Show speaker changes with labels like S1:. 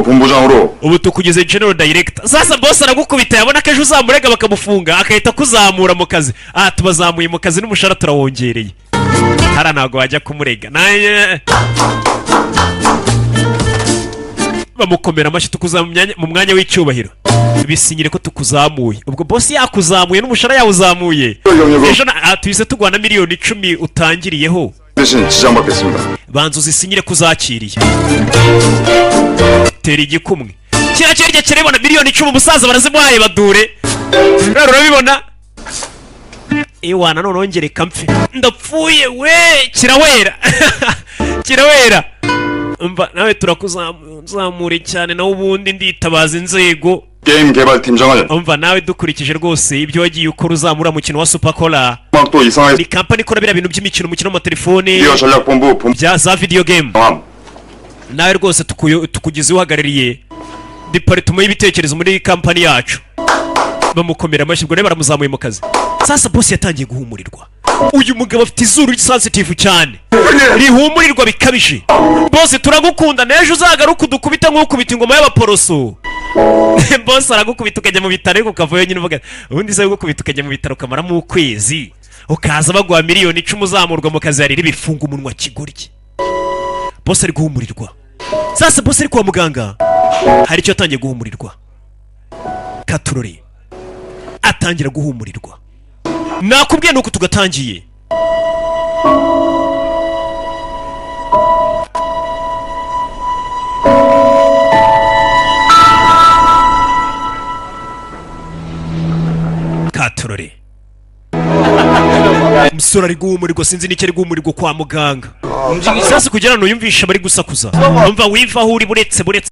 S1: 본부장으로.
S2: ubu tukugeze general director. Sasa boss aragukubita yabona ko ejo uzamurega bakamufunga akahita kuzamura mu kazi. Tubazamuye mu kazi n'umushara turawongereye. Hara ntago wajya kumurega. Bamukomera amashyi tukuzamuye mu mwanya w'icyubahiro. Bisinyire ko tukuzamuye. Ubwo boss yakuzamuye n'umushara yawuzamuye. Ejo tuhise tugwana miliyoni 10 utangiriyeho.
S1: 대신 지장받겠습니다.
S2: banzu zisinyire kuzakiriye. Tera igikumwe. Kiracyo kirebona miliyoni 10 umusaza barazimuhaye badure. Rero urabibona? Ewana none ongere kamfe. Ndapfuye we kirawera. Kirawera. Umva nawe turakuzamure cyane nawe ubundi nditabaza inzego.
S1: 게임 개발팀장을.
S2: umva nawe dukurikije rwose ibyo wagiye ukora uzamura mukino wa Supercola.
S1: 또 이상하게.
S2: Ni company ikora bira bintu by'imikino mukino mu telefone.
S1: 비디오 전략본부
S2: bya za video game. nawe rwose tukugize uhagarariye department y'ibitekerezo muri company yacu. Bamukomera amashyi ubwo rero baramuzamuye mu kazi. Sasa boss yatangiye guhumurirwa. Uyu mugabo afite izuru sensitive cyane. Rihumurirwa bikabije. Boss turagukunda nejo uzagaruka udukubita nk'ukubita ingoma y'abaporoso. Boss aragukubita ukajya mu bitaro ariko ukavayo nyine uvuga ubundi se gukubita ukajya mu bitaro kamara mu kwezi ukaza bagwa miliyoni 10 uzamurwa mu kazi yariri bifunga umunwa kigoryi. Boss ari guhumurirwa. Sasa boss ari kwa muganga hari icyo atangiye guhumurirwa. Katurore atangira guhumurirwa. Nakubwiye nuko tugatangiye. Katurore umusore ari guhumurirwa sinzi n'icyo ari guhumurirwa kwa muganga. Sasa kugira ngo yumvishe bari gusakuza. Umva wiva aho uri buretse